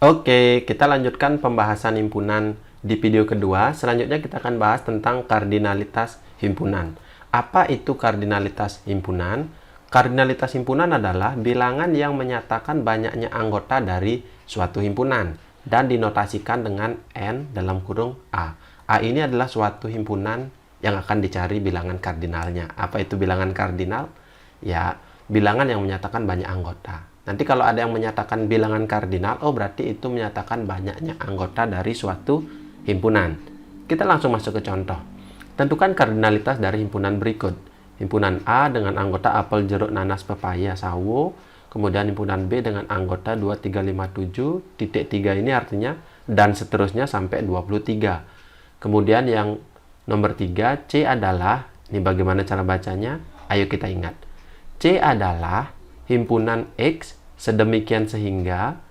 Oke, kita lanjutkan pembahasan himpunan di video kedua. Selanjutnya kita akan bahas tentang kardinalitas himpunan. Apa itu kardinalitas himpunan? Kardinalitas himpunan adalah bilangan yang menyatakan banyaknya anggota dari suatu himpunan dan dinotasikan dengan N dalam kurung A. A ini adalah suatu himpunan yang akan dicari bilangan kardinalnya. Apa itu bilangan kardinal? Ya, bilangan yang menyatakan banyak anggota. Nanti kalau ada yang menyatakan bilangan kardinal, oh berarti itu menyatakan banyaknya anggota dari suatu himpunan. Kita langsung masuk ke contoh. Tentukan kardinalitas dari himpunan berikut. Himpunan A dengan anggota apel, jeruk, nanas, pepaya, sawo. Kemudian himpunan B dengan anggota 2, 3, 5, 7. Titik 3 ini artinya dan seterusnya sampai 23. Kemudian yang nomor 3, C adalah, ini bagaimana cara bacanya? Ayo kita ingat. C adalah himpunan X sedemikian sehingga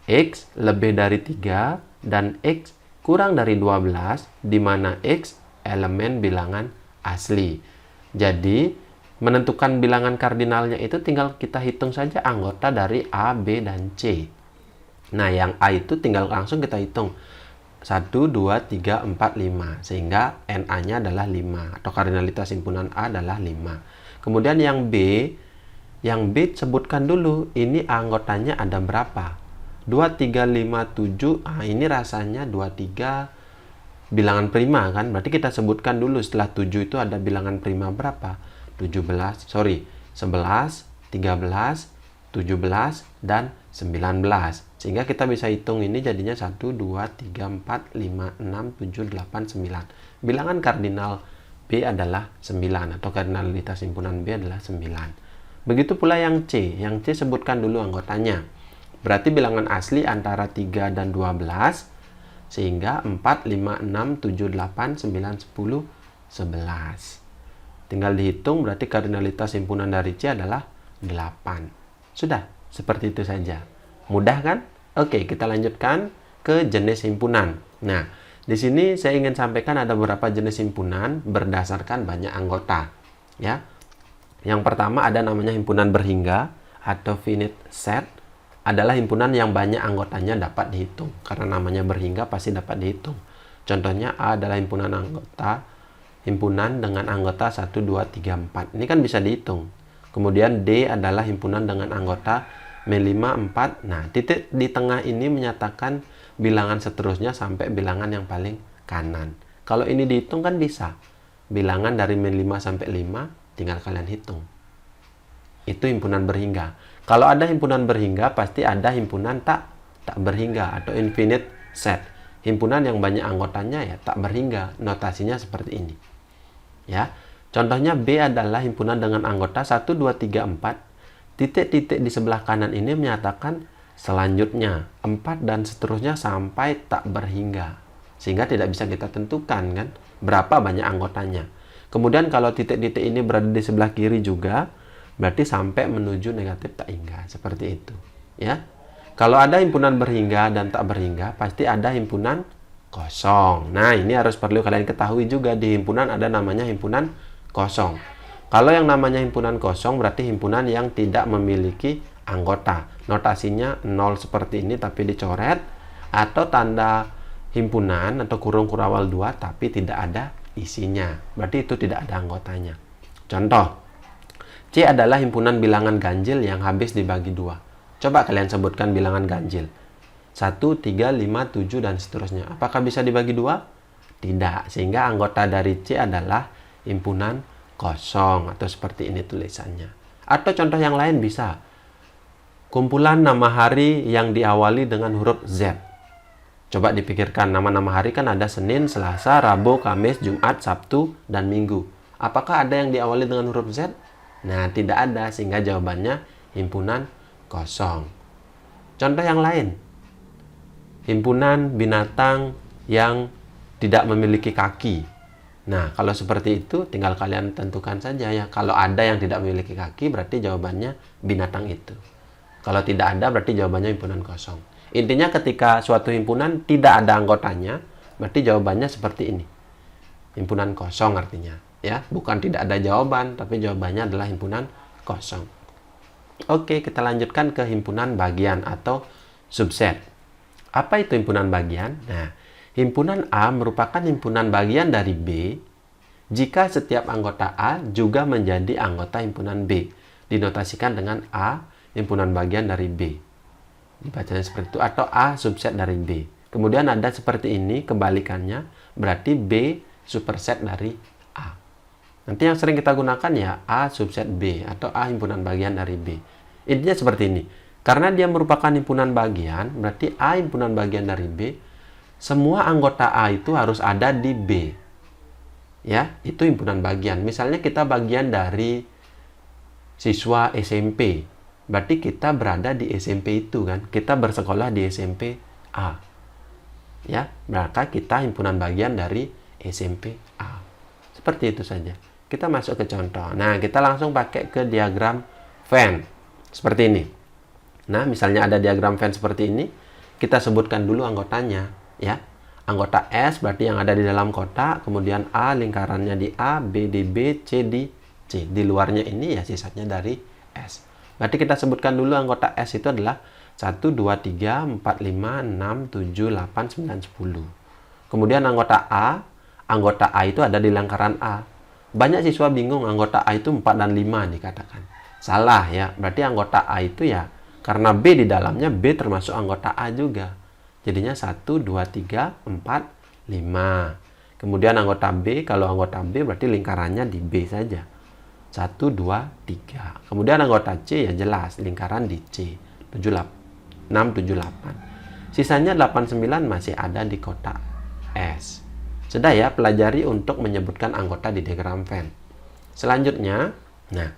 X lebih dari 3 dan X kurang dari 12, di mana X elemen bilangan asli. Jadi, menentukan bilangan kardinalnya itu tinggal kita hitung saja anggota dari A, B, dan C. Nah, yang A itu tinggal langsung kita hitung. 1, 2, 3, 4, 5. Sehingga NA-nya adalah 5. Atau kardinalitas himpunan A adalah 5. Kemudian yang B sebutkan dulu. Ini anggotanya ada berapa? 2, 3, 5, 7. Ah, ini rasanya 2, 3 bilangan prima kan? Berarti kita sebutkan dulu setelah 7 itu ada bilangan prima berapa? 11, 13, 17, dan 19. Sehingga kita bisa hitung ini jadinya 1, 2, 3, 4, 5, 6, 7, 8, 9. Bilangan kardinal B adalah 9 atau kardinalitas himpunan B adalah 9. Begitu pula yang C. Yang C sebutkan dulu anggotanya. Berarti bilangan asli antara 3 dan 12 sehingga 4, 5, 6, 7, 8, 9, 10, 11. Tinggal dihitung berarti kardinalitas himpunan dari C adalah 8. Sudah, seperti itu saja. Mudah kan? Oke, kita lanjutkan ke jenis himpunan. Nah, di sini saya ingin sampaikan ada beberapa jenis himpunan berdasarkan banyak anggota. Ya. Yang pertama ada namanya himpunan berhingga atau finite set. Adalah himpunan yang banyak anggotanya dapat dihitung. Karena namanya berhingga pasti dapat dihitung. Contohnya A adalah himpunan dengan anggota 1, 2, 3, 4. Ini kan bisa dihitung. Kemudian D adalah himpunan dengan anggota 5, 4. Nah, titik di tengah ini menyatakan bilangan seterusnya sampai bilangan yang paling kanan. Kalau ini dihitung kan bisa. Bilangan dari 5 sampai 5 tinggal kalian hitung. Itu himpunan berhingga. Kalau ada himpunan berhingga pasti ada himpunan tak berhingga atau infinite set. Himpunan yang banyak anggotanya ya tak berhingga. Notasinya seperti ini. Ya. Contohnya B adalah himpunan dengan anggota 1, 2, 3, 4. Titik-titik di sebelah kanan ini menyatakan selanjutnya 4 dan seterusnya sampai tak berhingga. Sehingga tidak bisa kita tentukan kan berapa banyak anggotanya. Kemudian kalau titik-titik ini berada di sebelah kiri juga, berarti sampai menuju negatif tak hingga. Seperti itu. Ya. Kalau ada himpunan berhingga dan tak berhingga, pasti ada himpunan kosong. Nah, ini harus perlu kalian ketahui juga. Di himpunan ada namanya himpunan kosong. Kalau yang namanya himpunan kosong berarti himpunan yang tidak memiliki anggota. Notasinya 0 seperti ini tapi dicoret, atau tanda himpunan atau kurung kurawal 2 tapi tidak ada isinya. Berarti itu tidak ada anggotanya. Contoh, C adalah himpunan bilangan ganjil yang habis dibagi 2. Coba kalian sebutkan bilangan ganjil. 1, 3, 5, 7 dan seterusnya. Apakah bisa dibagi 2? Tidak. Sehingga anggota dari C adalah himpunan kosong atau seperti ini tulisannya. Atau contoh yang lain bisa. Kumpulan nama hari yang diawali dengan huruf Z. Coba dipikirkan, nama-nama hari kan ada Senin, Selasa, Rabu, Kamis, Jumat, Sabtu, dan Minggu. Apakah ada yang diawali dengan huruf Z? Nah, tidak ada, sehingga jawabannya himpunan kosong. Contoh yang lain. Himpunan binatang yang tidak memiliki kaki. Nah, kalau seperti itu tinggal kalian tentukan saja ya. Kalau ada yang tidak memiliki kaki berarti jawabannya binatang itu. Kalau tidak ada berarti jawabannya himpunan kosong. Intinya ketika suatu himpunan tidak ada anggotanya, berarti jawabannya seperti ini. Himpunan kosong artinya, ya. Bukan tidak ada jawaban, tapi jawabannya adalah himpunan kosong. Oke, kita lanjutkan ke himpunan bagian atau subset. Apa itu himpunan bagian? Nah, himpunan A merupakan himpunan bagian dari B jika setiap anggota A juga menjadi anggota himpunan B. Dinotasikan dengan A himpunan bagian dari B. Dibacanya seperti itu, atau A subset dari B. Kemudian ada seperti ini, kebalikannya, berarti B superset dari A. Nanti yang sering kita gunakan ya A subset B atau A himpunan bagian dari B. Intinya seperti ini. Karena dia merupakan himpunan bagian, berarti A himpunan bagian dari B, semua anggota A itu harus ada di B. Ya, itu himpunan bagian. Misalnya kita bagian dari siswa SMP, berarti kita berada di SMP itu kan. Kita bersekolah di SMP A. Ya, maka kita himpunan bagian dari SMP A. Seperti itu saja. Kita masuk ke contoh. Nah, kita langsung pakai ke diagram Venn. Seperti ini. Nah, misalnya ada diagram Venn seperti ini, kita sebutkan dulu anggotanya, ya. Anggota S berarti yang ada di dalam kotak, kemudian A lingkarannya di A, B di B, C di C. Di luarnya ini ya sisanya dari S. Berarti kita sebutkan dulu anggota S itu adalah 1, 2, 3, 4, 5, 6, 7, 8, 9, 10. Kemudian anggota A itu ada di lingkaran A. Banyak siswa bingung anggota A itu 4 dan 5 dikatakan. Salah ya, berarti anggota A itu ya, karena B di dalamnya, B termasuk anggota A juga. Jadinya 1, 2, 3, 4, 5. Kemudian anggota B, kalau anggota B berarti lingkarannya di B saja. 1, 2, 3. Kemudian anggota C ya jelas, lingkaran di C. 6, 7, 8. Sisanya 8, 9 masih ada di kotak S. Sudah ya, pelajari untuk menyebutkan anggota di diagram Venn. Selanjutnya, nah,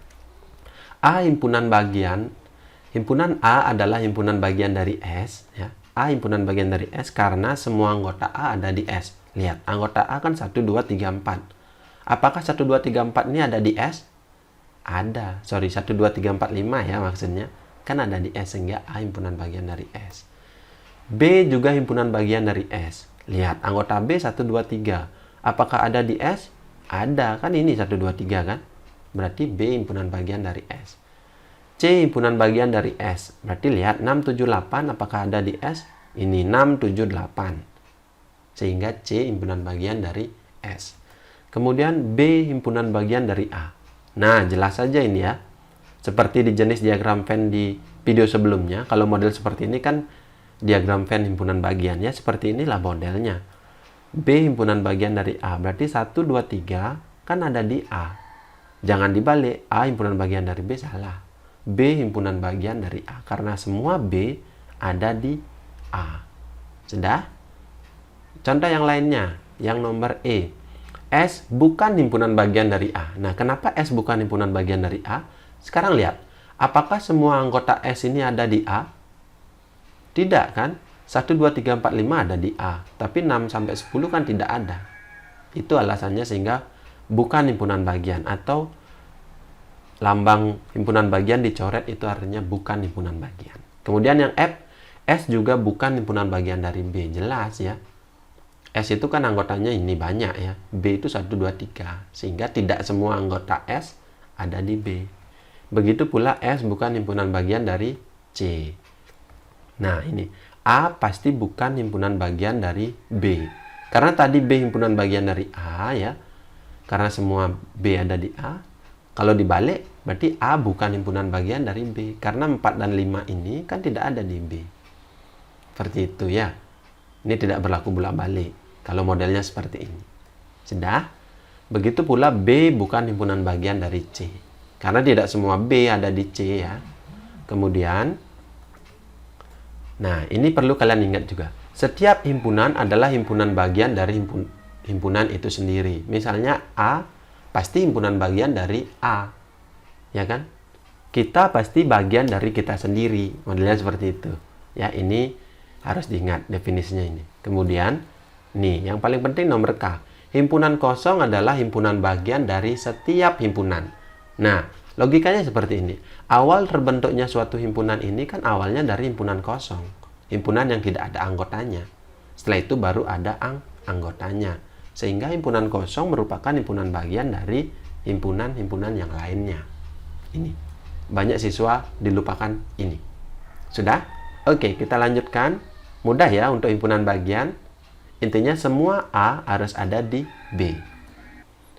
A himpunan bagian. Himpunan A adalah himpunan bagian dari S, ya. A himpunan bagian dari S karena semua anggota A ada di S. Lihat, anggota A kan 1, 2, 3, 4. Apakah 1, 2, 3, 4 ini ada di S? Ada. Sorry, 1, 2, 3, 4, 5 ya maksudnya. Kan ada di S, sehingga A himpunan bagian dari S. B juga himpunan bagian dari S. Lihat, anggota B 1, 2, 3. Apakah ada di S? Ada. Kan ini 1, 2, 3 kan? Berarti B himpunan bagian dari S. C himpunan bagian dari S. Berarti lihat 6, 7, 8 apakah ada di S? Ini 6, 7, 8. Sehingga C himpunan bagian dari S. Kemudian B himpunan bagian dari A. Nah, jelas saja ini ya. Seperti di jenis diagram Venn di video sebelumnya, kalau model seperti ini kan diagram Venn himpunan bagian ya, seperti inilah modelnya. B himpunan bagian dari A. Berarti 1, 2, 3 kan ada di A. Jangan dibalik, A himpunan bagian dari B, salah. B himpunan bagian dari A, karena semua B ada di A. Sudah? Contoh yang lainnya, yang nomor E. S bukan himpunan bagian dari A. Nah, kenapa S bukan himpunan bagian dari A? Sekarang lihat, apakah semua anggota S ini ada di A? Tidak kan? 1, 2, 3, 4, 5 ada di A. Tapi 6 sampai 10 kan tidak ada. Itu alasannya sehingga bukan himpunan bagian, atau lambang himpunan bagian dicoret itu artinya bukan himpunan bagian. Kemudian yang F, S juga bukan himpunan bagian dari B. Jelas ya. S itu kan anggotanya ini banyak ya. B itu 1, 2, 3. Sehingga tidak semua anggota S ada di B. Begitu pula S bukan himpunan bagian dari C. Nah ini, A pasti bukan himpunan bagian dari B. Karena tadi B himpunan bagian dari A ya. Karena semua B ada di A. Kalau dibalik, berarti A bukan himpunan bagian dari B. Karena 4 dan 5 ini kan tidak ada di B. Seperti itu ya. Ini tidak berlaku bolak-balik. Kalau modelnya seperti ini. Sudah? Begitu pula B bukan himpunan bagian dari C. Karena tidak semua B ada di C ya. Kemudian, nah ini perlu kalian ingat juga. Setiap himpunan adalah himpunan bagian dari himpunan itu sendiri. Misalnya A pasti himpunan bagian dari A, ya kan? Kita pasti bagian dari kita sendiri, modelnya seperti itu. Ya, ini harus diingat definisinya ini. Kemudian, nih yang paling penting nomor K. Himpunan kosong adalah himpunan bagian dari setiap himpunan. Nah, logikanya seperti ini. Awal terbentuknya suatu himpunan ini kan awalnya dari himpunan kosong, himpunan yang tidak ada anggotanya. Setelah itu baru ada anggotanya. Sehingga himpunan kosong merupakan himpunan bagian dari himpunan-himpunan yang lainnya. Ini. Banyak siswa dilupakan ini. Sudah? Oke, kita lanjutkan. Mudah ya untuk himpunan bagian. Intinya semua A harus ada di B.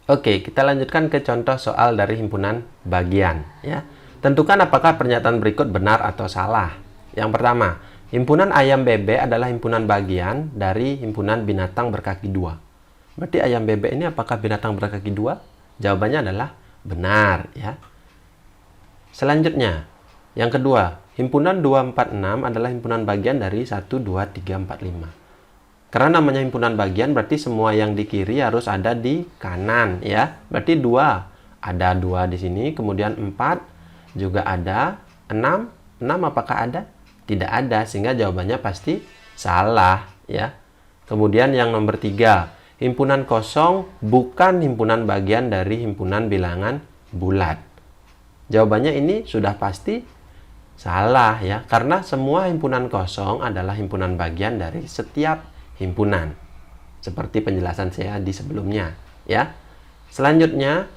Oke, kita lanjutkan ke contoh soal dari himpunan bagian ya. Tentukan apakah pernyataan berikut benar atau salah. Yang pertama, himpunan ayam bebek adalah himpunan bagian dari himpunan binatang berkaki dua. Berarti ayam bebek ini apakah binatang berkaki dua? Jawabannya adalah benar ya. Selanjutnya, yang kedua, himpunan 246 adalah himpunan bagian dari 1, 2, 3, 4, 5. Karena namanya himpunan bagian berarti semua yang di kiri harus ada di kanan ya. Berarti 2. Ada 2 di sini, kemudian 4 juga ada, 6. 6 apakah ada? Tidak ada, sehingga jawabannya pasti salah ya. Kemudian yang nomor 3, himpunan kosong bukan himpunan bagian dari himpunan bilangan bulat. Jawabannya ini sudah pasti salah ya, karena semua himpunan kosong adalah himpunan bagian dari setiap himpunan, seperti penjelasan saya di sebelumnya ya. Selanjutnya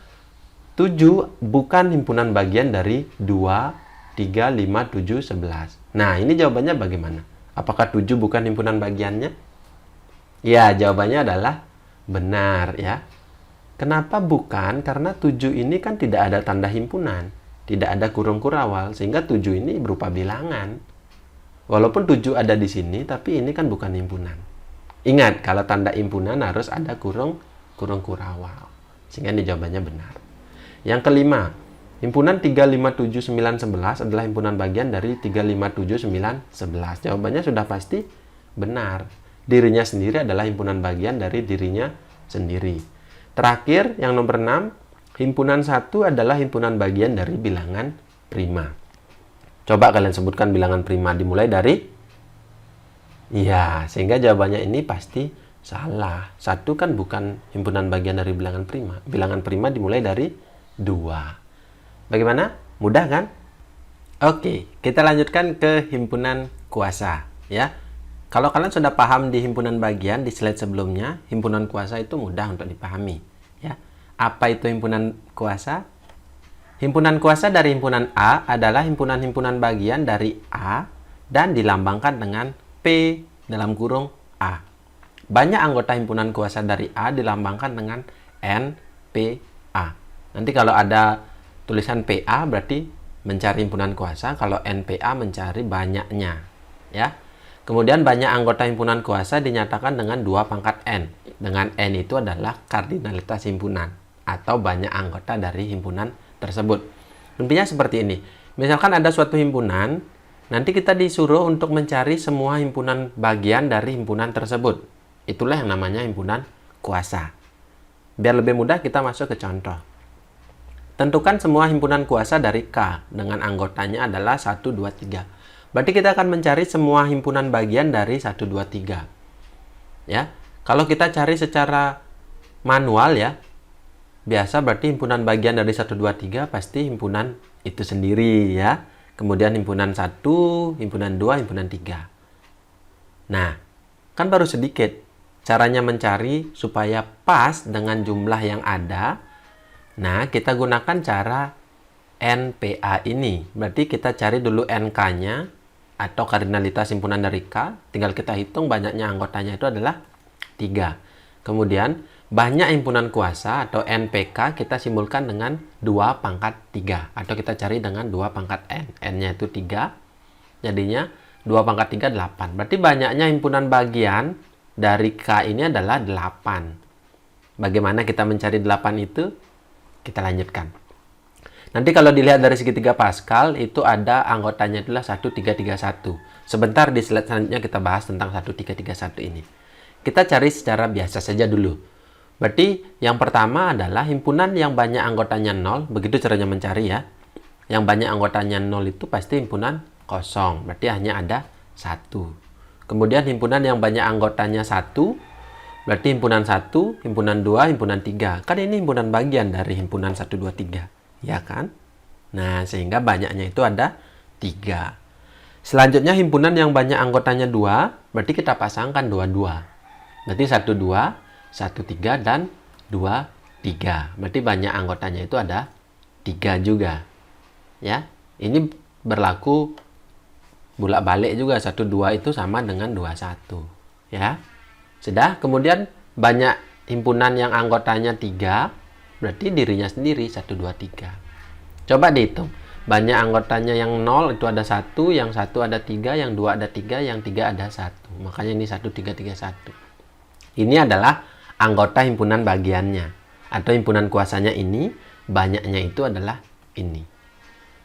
7 bukan himpunan bagian dari 2, 3, 5, 7, 11. Nah ini jawabannya bagaimana? Apakah 7 bukan himpunan bagiannya? Ya, jawabannya adalah benar ya. Kenapa bukan? Karena 7 ini kan tidak ada tanda himpunan, tidak ada kurung kurawal, sehingga 7 ini berupa bilangan. Walaupun 7 ada di sini, tapi ini kan bukan himpunan. Ingat, kalau tanda himpunan harus ada kurung kurawal. Sehingga ini jawabannya benar. Yang kelima, himpunan 3, 5, 7, 9, 11 adalah himpunan bagian dari 3, 5, 7, 9, 11. Jawabannya sudah pasti benar. Dirinya sendiri adalah himpunan bagian dari dirinya sendiri. Terakhir, yang nomor 6, himpunan 1 adalah himpunan bagian dari bilangan prima. Coba kalian sebutkan bilangan prima dimulai dari. Iya, sehingga jawabannya ini pasti salah. 1 kan bukan himpunan bagian dari bilangan prima. Bilangan prima dimulai dari 2. Bagaimana? Mudah kan? Oke, kita lanjutkan ke himpunan kuasa ya. Kalau kalian sudah paham di himpunan bagian di slide sebelumnya, himpunan kuasa itu mudah untuk dipahami ya. Apa itu himpunan kuasa? Himpunan kuasa dari himpunan A adalah himpunan-himpunan bagian dari A dan dilambangkan dengan P dalam kurung A. Banyak anggota himpunan kuasa dari A dilambangkan dengan NPA. Nanti kalau ada tulisan PA berarti mencari himpunan kuasa, kalau NPA mencari banyaknya ya. Kemudian banyak anggota himpunan kuasa dinyatakan dengan 2 pangkat N. Dengan N itu adalah kardinalitas himpunan atau banyak anggota dari himpunan tersebut. Intinya seperti ini. Misalkan ada suatu himpunan, nanti kita disuruh untuk mencari semua himpunan bagian dari himpunan tersebut. Itulah yang namanya himpunan kuasa. Biar lebih mudah kita masuk ke contoh. Tentukan semua himpunan kuasa dari K dengan anggotanya adalah 1, 2, 3. Berarti kita akan mencari semua himpunan bagian dari 1, 2, 3. Ya. Kalau kita cari secara manual ya, biasa berarti himpunan bagian dari 1, 2, 3 pasti himpunan itu sendiri ya. Kemudian himpunan 1, himpunan 2, himpunan 3. Nah, kan baru sedikit. Caranya mencari supaya pas dengan jumlah yang ada. Nah, kita gunakan cara NPA ini. Berarti kita cari dulu NK-nya atau kardinalitas himpunan dari K. Tinggal kita hitung banyaknya anggotanya itu adalah 3. Kemudian, banyak himpunan kuasa atau NPK kita simbolkan dengan 2 pangkat 3. Atau kita cari dengan 2 pangkat N. N-nya itu 3. Jadinya 2 pangkat 3, 8. Berarti banyaknya himpunan bagian dari K ini adalah 8. Bagaimana kita mencari 8 itu? Kita lanjutkan. Nanti kalau dilihat dari segitiga Pascal, itu ada anggotanya adalah 1, 3, 3, 1. Sebentar di slide selanjutnya kita bahas tentang 1, 3, 3, 1 ini. Kita cari secara biasa saja dulu. Berarti yang pertama adalah himpunan yang banyak anggotanya 0. Begitu caranya mencari ya. Yang banyak anggotanya 0 itu pasti himpunan kosong. Berarti hanya ada 1. Kemudian himpunan yang banyak anggotanya 1. Berarti himpunan 1, himpunan 2, himpunan 3. Kan ini himpunan bagian dari himpunan 1, 2, 3. Ya kan? Nah, sehingga banyaknya itu ada 3. Selanjutnya himpunan yang banyak anggotanya 2. Berarti kita pasangkan 2, 2. Berarti 1, 2, 1, 3, dan 2, 3. Berarti banyak anggotanya itu ada 3 juga. Ya, ini berlaku Bolak-balik juga 1, 2 itu sama dengan 21. Ya. Sudah, kemudian banyak himpunan yang anggotanya 3, berarti dirinya sendiri 1, 2, 3. Coba dihitung. Banyak anggotanya yang 0 itu ada 1, yang 1 ada 3, yang 2 ada 3, yang 3 ada 1. Makanya ini 1, 3, 3, 1. Ini adalah anggota himpunan bagiannya. Atau himpunan kuasanya ini, banyaknya itu adalah ini.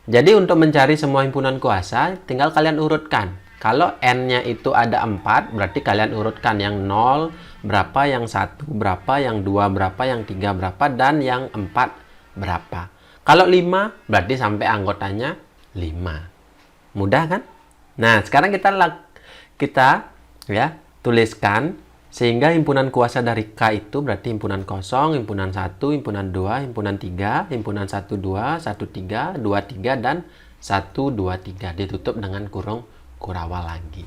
Jadi untuk mencari semua himpunan kuasa, tinggal kalian urutkan. Kalau N-nya itu ada 4, berarti kalian urutkan yang 0 berapa, yang 1 berapa, yang 2 berapa, yang 3 berapa, dan yang 4 berapa. Kalau 5, berarti sampai anggotanya 5. Mudah kan? Nah, sekarang kita ya tuliskan sehingga himpunan kuasa dari K itu berarti himpunan kosong, himpunan 1, himpunan 2, himpunan 3, himpunan 1, 2, 1, 3, 2, 3, dan 1, 2, 3. Ditutup dengan kurung Kurawal lagi.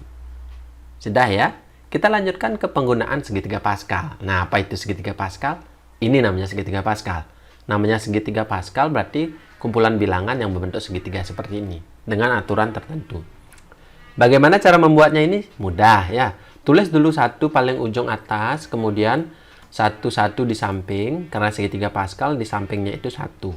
Sudah ya? Kita lanjutkan ke penggunaan segitiga Pascal. Nah, apa itu segitiga Pascal? Ini namanya segitiga Pascal. Namanya segitiga Pascal berarti kumpulan bilangan yang berbentuk segitiga seperti ini dengan aturan tertentu. Bagaimana cara membuatnya ini? Mudah ya. Tulis dulu 1 paling ujung atas, kemudian 1 di samping, karena segitiga Pascal di sampingnya itu 1.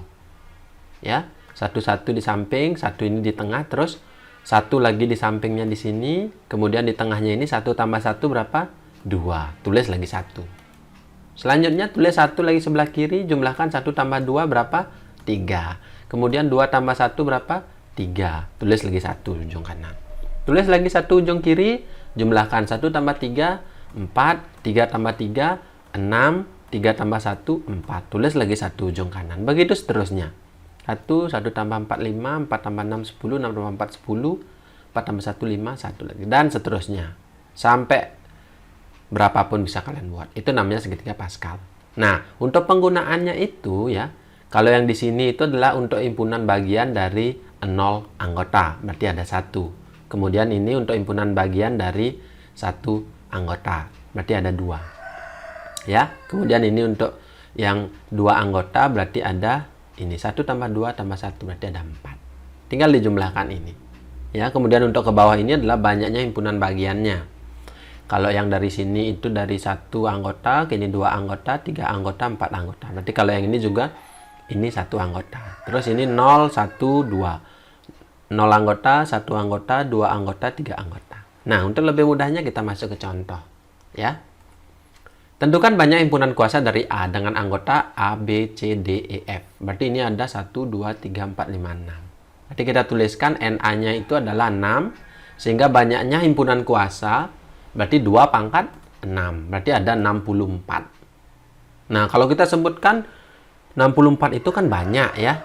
Ya, 1 di samping, 1 ini di tengah, terus 1 lagi di sampingnya di sini, kemudian di tengahnya ini 1 tambah 1 berapa? 2. Tulis lagi 1. Selanjutnya tulis 1 lagi sebelah kiri, jumlahkan 1 tambah 2 berapa? 3. Kemudian 2 tambah 1 berapa? 3. Tulis lagi 1 ujung kanan. Tulis lagi 1 ujung kiri, jumlahkan 1 tambah 3, 4, 3 tambah 3, 6, 3 tambah 1, 4. Tulis lagi 1 ujung kanan. Begitu seterusnya. 1 tambah 4, 5, 4 tambah 6, 10, 6 tambah 4, 10, 4 tambah 1, 5, 1 lagi. Dan seterusnya. Sampai berapapun bisa kalian buat. Itu namanya segitiga Pascal. Nah, untuk penggunaannya itu ya, kalau yang di sini itu adalah untuk himpunan bagian dari 0 anggota. Berarti ada 1. Kemudian ini untuk himpunan bagian dari 1 anggota. Berarti ada 2. Ya, kemudian ini untuk yang 2 anggota berarti ada ini 1 tambah 2 tambah 1 berarti ada 4. Tinggal dijumlahkan ini. Ya, kemudian untuk ke bawah ini adalah banyaknya himpunan bagiannya. Kalau yang dari sini itu dari 1 anggota, ke ini 2 anggota, 3 anggota, 4 anggota. Berarti kalau yang ini juga ini 1 anggota. Terus ini 0, 1, 2. 0 anggota, 1 anggota, 2 anggota, 3 anggota. Nah, untuk lebih mudahnya kita masuk ke contoh. Ya. Tentukan banyak himpunan kuasa dari A dengan anggota A, B, C, D, E, F. Berarti ini ada 1, 2, 3, 4, 5, 6. Berarti kita tuliskan NA-nya itu adalah 6. Sehingga banyaknya himpunan kuasa berarti 2 pangkat 6. Berarti ada 64. Nah, kalau kita sebutkan 64 itu kan banyak ya.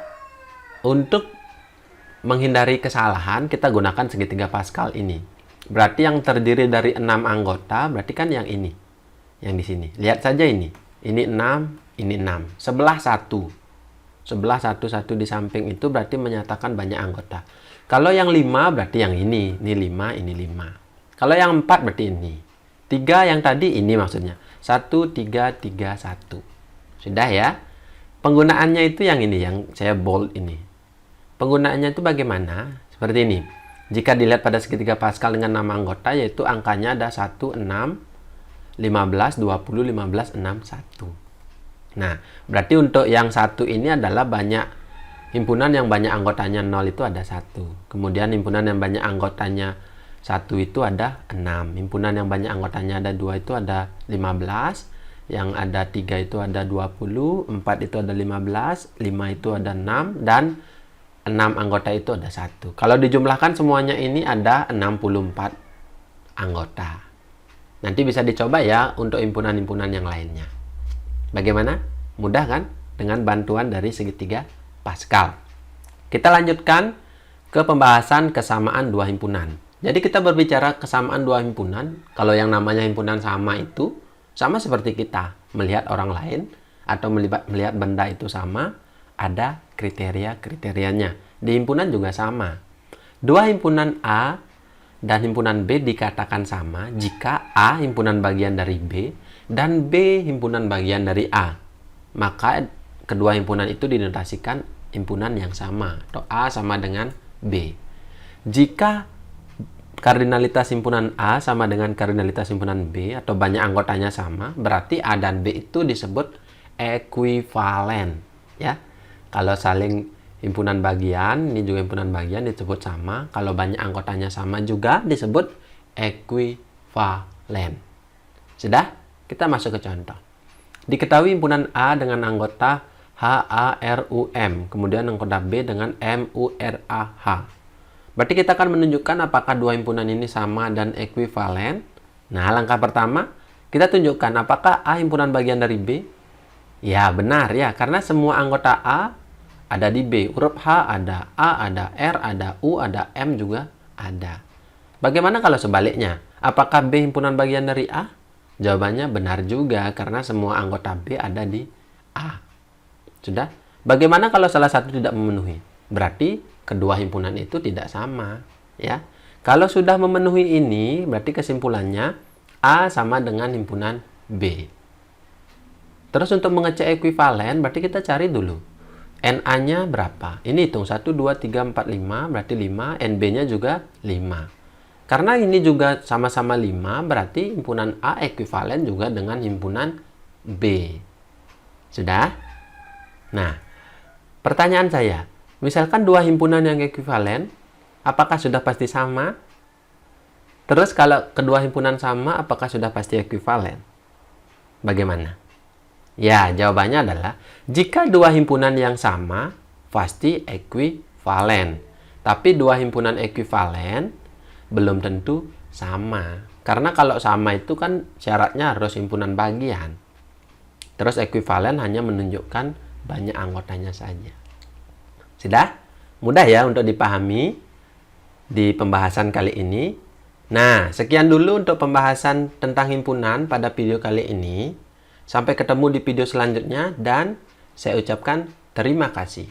Untuk menghindari kesalahan, kita gunakan segitiga Pascal ini. Berarti yang terdiri dari 6 anggota, berarti kan yang ini. Yang di sini. Lihat saja ini. Ini 6, ini 6. Sebelah 1. Sebelah 1 di samping itu berarti menyatakan banyak anggota. Kalau yang 5 berarti yang ini. Ini 5, ini 5. Kalau yang 4 berarti ini. 3 yang tadi ini maksudnya. 1, 3, 3, 1. Sudah ya? Penggunaannya itu yang ini, yang saya bold ini. Penggunaannya itu bagaimana? Seperti ini. Jika dilihat pada segitiga Pascal dengan nama anggota, yaitu angkanya ada 1, 6, 15, 20, 15, 6, 1. Nah, berarti untuk yang 1 ini adalah banyak himpunan yang banyak anggotanya 0 itu ada 1. Kemudian himpunan yang banyak anggotanya 1 itu ada 6. Himpunan yang banyak anggotanya ada 2 itu ada 15. Yang ada 3 itu ada 20. 4 itu ada 15. 5 itu ada 6. Dan 6 anggota itu ada 1. Kalau dijumlahkan semuanya ini ada 64 anggota. Nanti bisa dicoba ya untuk himpunan-himpunan yang lainnya. Bagaimana? Mudah kan? Dengan bantuan dari segitiga Pascal. Kita lanjutkan ke pembahasan kesamaan dua himpunan. Jadi kita berbicara kesamaan dua himpunan. Kalau yang namanya himpunan sama itu, sama seperti kita melihat orang lain atau melihat benda itu sama, ada kriteria-kriterianya. Di himpunan juga sama. Dua himpunan A dan himpunan B dikatakan sama jika A himpunan bagian dari B dan B himpunan bagian dari A. Maka kedua himpunan itu dinotasikan himpunan yang sama atau A sama dengan B. Jika kardinalitas himpunan A sama dengan kardinalitas himpunan B atau banyak anggotanya sama, berarti A dan B itu disebut ekuivalen, ya. Kalau saling himpunan bagian, ini juga himpunan bagian disebut sama. Kalau banyak anggotanya sama juga disebut ekuivalen. Sudah? Kita masuk ke contoh. Diketahui himpunan A dengan anggota HARUM, kemudian anggota B dengan MURAH. Berarti kita akan menunjukkan apakah dua himpunan ini sama dan ekuivalen. Nah, langkah pertama, kita tunjukkan apakah A himpunan bagian dari B. Ya, benar ya, karena semua anggota A ada di B. Huruf H ada, A ada, R ada, U ada, M juga ada. Bagaimana kalau sebaliknya? Apakah B himpunan bagian dari A? Jawabannya benar juga, karena semua anggota B ada di A. Sudah? Bagaimana kalau salah satu tidak memenuhi? Berarti kedua himpunan itu tidak sama, ya. Kalau sudah memenuhi ini, berarti kesimpulannya A sama dengan himpunan B. Terus untuk mengecek ekuivalen, berarti kita cari dulu NA-nya berapa? Ini hitung 1, 2, 3, 4, 5, berarti 5. NB-nya juga 5. Karena ini juga sama-sama 5, berarti himpunan A ekuivalen juga dengan himpunan B. Sudah? Nah, pertanyaan saya, misalkan dua himpunan yang ekuivalen, apakah sudah pasti sama? Terus kalau kedua himpunan sama, apakah sudah pasti ekuivalen? Bagaimana? Ya, jawabannya adalah jika dua himpunan yang sama, pasti ekuivalen. Tapi dua himpunan ekuivalen belum tentu sama. Karena kalau sama itu kan syaratnya harus himpunan bagian. Terus ekuivalen hanya menunjukkan banyak anggotanya saja. Sudah? Mudah ya untuk dipahami di pembahasan kali ini. Nah, sekian dulu untuk pembahasan tentang himpunan pada video kali ini. Sampai ketemu di video selanjutnya dan saya ucapkan terima kasih.